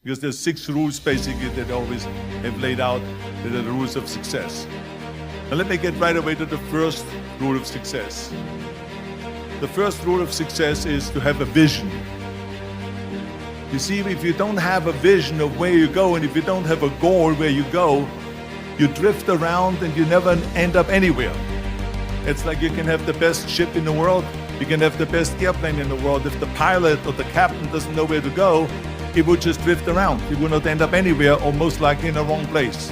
Because there's 6 rules basically that I always have laid out that are the rules of success. Now let me get right away to the first rule of success. The first rule of success is to have a vision. You see, if you don't have a vision of where you go, and if you don't have a goal where you go, you drift around and you never end up anywhere. It's like you can have the best ship in the world, you can have the best airplane in the world. If the pilot or the captain doesn't know where to go, it would just drift around. It would not end up anywhere, or most likely in the wrong place.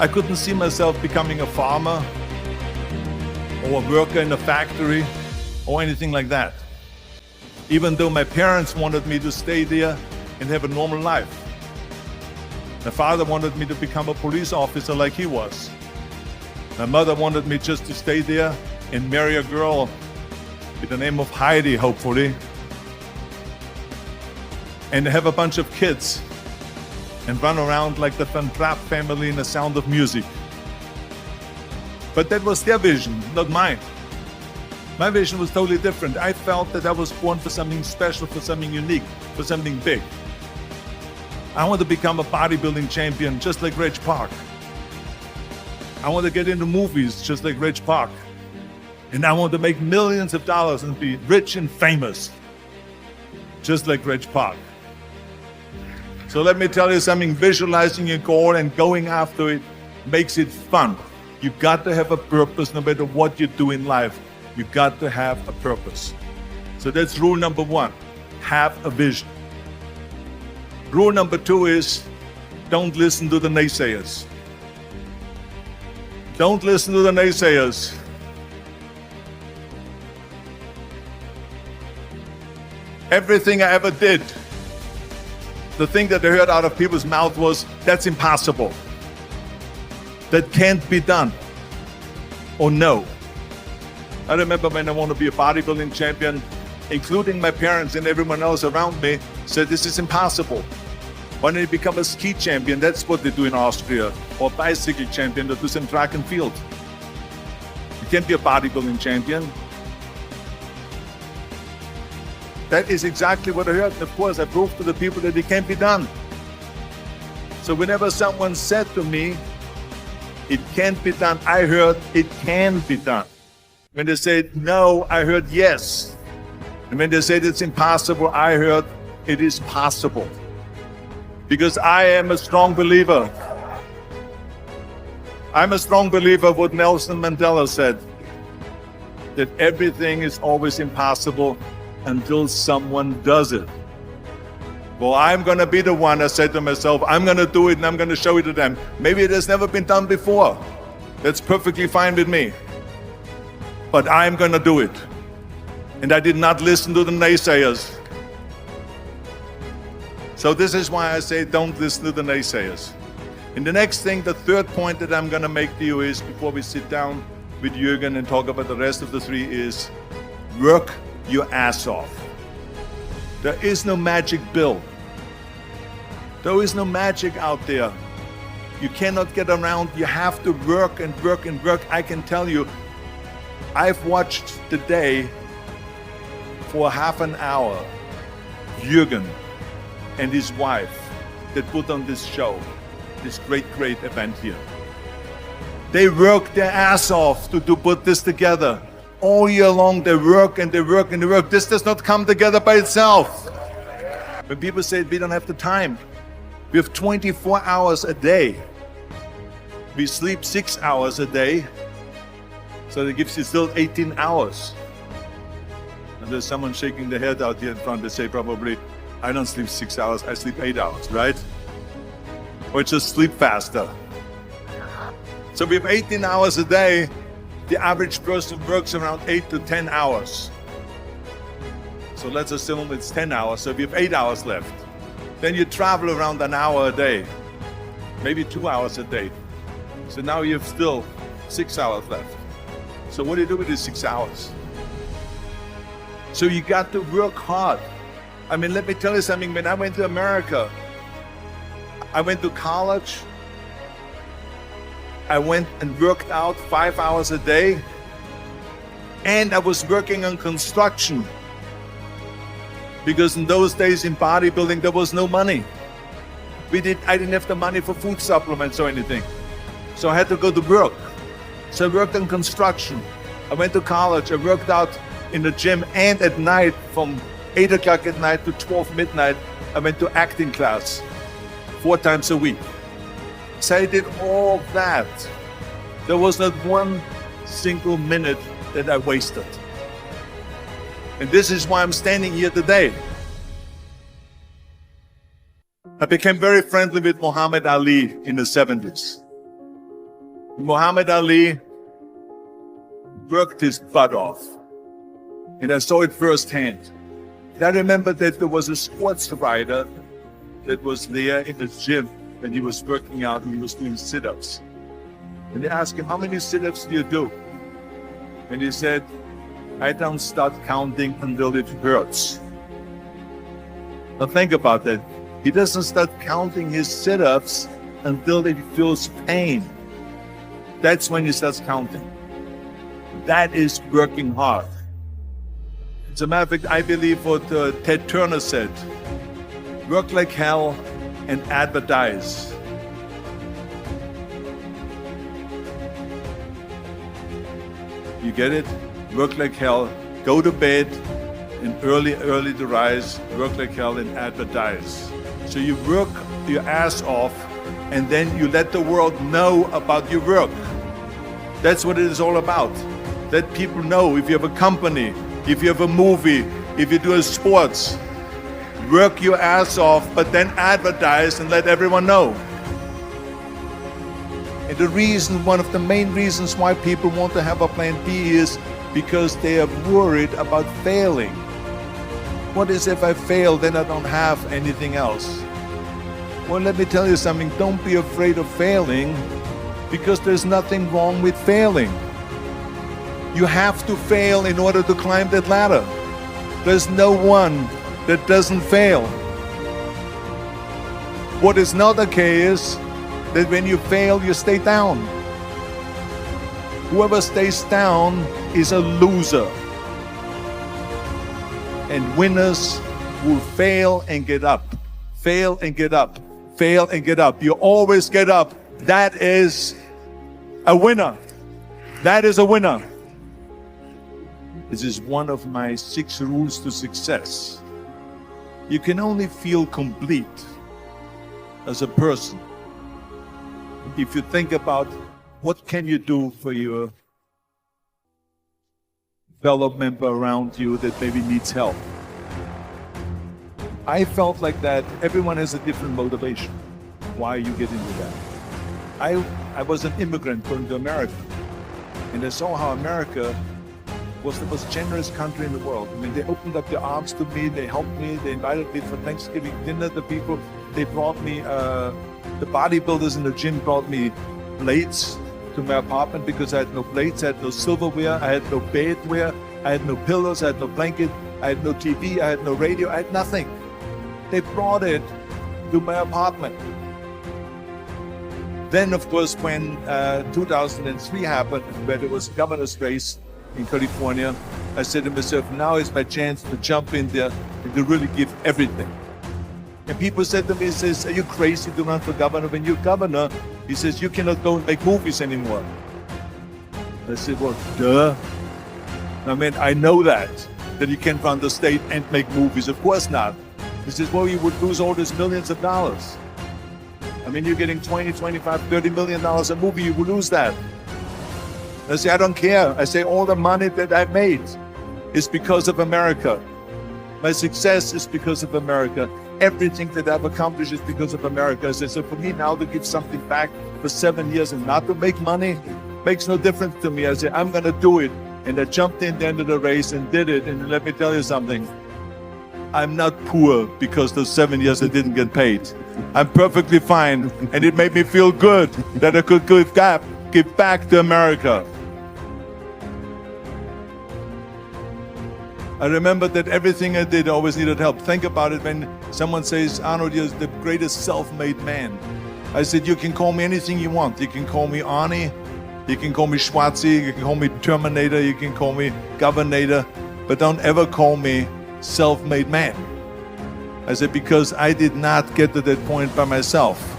I couldn't see myself becoming a farmer or a worker in a factory or anything like that, even though my parents wanted me to stay there and have a normal life. My father wanted me to become a police officer like he was. My mother wanted me just to stay there and marry a girl with the name of Heidi, hopefully, and have a bunch of kids and run around like the Van Trapp family in The Sound of Music. But that was their vision, not mine. My vision was totally different. I felt that I was born for something special, for something unique, for something big. I want to become a bodybuilding champion just like Reg Park. I want to get into movies just like Reg Park. And I want to make millions of dollars and be rich and famous just like Reg Park. So let me tell you something, visualizing your goal and going after it makes it fun. You got to have a purpose no matter what you do in life. You got to have a purpose. So that's rule number 1, have a vision. Rule number 2 is don't listen to the naysayers. Don't listen to the naysayers. Everything I ever did, the thing that I heard out of people's mouth was, that's impossible. That can't be done. Or no. I remember when I wanted to be a bodybuilding champion, including my parents and everyone else around me, said this is impossible. Why don't you become a ski champion? That's what they do in Austria. Or a bicycle champion, they do some track and field. You can't be a bodybuilding champion. That is exactly what I heard. And of course, I proved to the people that it can't be done. So whenever someone said to me, it can't be done, I heard it can be done. When they said no, I heard yes. And when they said it's impossible, I heard it is possible. Because I am a strong believer. I'm a strong believer of what Nelson Mandela said, that everything is always impossible until someone does it. Well, I'm going to be the one, I said to myself, I'm going to do it and I'm going to show it to them. Maybe it has never been done before. That's perfectly fine with me. But I'm going to do it. And I did not listen to the naysayers. So this is why I say don't listen to the naysayers. And the next thing, the third point that I'm going to make to you is, before we sit down with Jürgen and talk about the rest of the 3, is work your ass off. There is no magic pill. There is no magic out there. You cannot get around. You have to work and work and work. I can tell you, I've watched the day for half an hour, Jürgen and his wife that put on this show, this great event here. They work their ass off to put this together. All year long they work and they work and they work. This does not come together by itself. When people say we don't have the time, we have 24 hours a day. We sleep 6 hours a day, so that gives you still 18 hours. And there's someone shaking their head out here in front. They say probably, I don't sleep 6 hours, I sleep 8 hours, right? Or just sleep faster. So we have 18 hours a day. The average person works around 8 to 10 hours. So let's assume it's 10 hours, so we have 8 hours left. Then you travel around an hour a day, maybe 2 hours a day. So now you have still 6 hours left. So what do you do with these 6 hours? So you got to work hard. I mean, let me tell you something. When I went to America, I went to college. I went and worked out 5 hours a day. And I was working on construction. Because in those days in bodybuilding, there was no money. I didn't have the money for food supplements or anything. So I had to go to work. So I worked in construction. I went to college. I worked out in the gym, and at night from 8 o'clock at night to 12 midnight, I went to acting class 4 times a week. So I did all that. There was not one single minute that I wasted. And this is why I'm standing here today. I became very friendly with Muhammad Ali in the 70s. Muhammad Ali worked his butt off. And I saw it firsthand. And I remember that there was a sports writer that was there in the gym when he was working out and he was doing sit-ups. And they asked him, how many sit-ups do you do? And he said, I don't start counting until it hurts. Now think about that. He doesn't start counting his sit-ups until he feels pain. That's when he starts counting. That is working hard. As a matter of fact, I believe what Ted Turner said, work like hell and advertise. You get it? Work like hell, go to bed, and early to rise, work like hell and advertise. So you work your ass off, and then you let the world know about your work. That's what it is all about. Let people know if you have a company, if you have a movie, if you do a sports, work your ass off, but then advertise and let everyone know. And the reason, one of the main reasons why people want to have a plan B is because they are worried about failing. What is if I fail, then I don't have anything else? Well, let me tell you something, don't be afraid of failing, because there's nothing wrong with failing. You have to fail in order to climb that ladder. There's no one that doesn't fail. What is not okay is that when you fail, you stay down. Whoever stays down is a loser. And winners will fail and get up. Fail and get up. Fail and get up. You always get up. That is a winner. That is a winner. This is one of my 6 rules to success. You can only feel complete as a person if you think about what can you do for your fellow member around you that maybe needs help. I felt like that everyone has a different motivation. Why you get into that? I was an immigrant going to America, and I saw how America was the most generous country in the world. I mean, they opened up their arms to me, they helped me, they invited me for Thanksgiving dinner. The people, they brought me, the bodybuilders in the gym brought me plates to my apartment because I had no plates, I had no silverware, I had no bedware, I had no pillows, I had no blanket, I had no TV, I had no radio, I had nothing. They brought it to my apartment. Then, of course, when 2003 happened, where there was a governor's race in California, I said to myself, now is my chance to jump in there and to really give everything. And people said to me, he says, are you crazy to run for governor? When you're governor, he says, you cannot go and make movies anymore. I said, well, duh. I mean, I know that you can't run the state and make movies. Of course not. He says, well, you would lose all these millions of dollars. I mean, you're getting 20, 25, $30 million a movie, you would lose that. I say, I don't care. I say, all the money that I've made is because of America. My success is because of America. Everything that I've accomplished is because of America. I say, so for me now to give something back for 7 years and not to make money makes no difference to me. I say, I'm going to do it. And I jumped in the end of the race and did it. And let me tell you something. I'm not poor because those 7 years I didn't get paid. I'm perfectly fine. And it made me feel good that I could give back to America. I remember that everything I did always needed help. Think about it when someone says, Arnold, you're the greatest self-made man. I said, you can call me anything you want. You can call me Arnie, you can call me Schwarzy, you can call me Terminator, you can call me Governator, but don't ever call me self-made man. I said, because I did not get to that point by myself.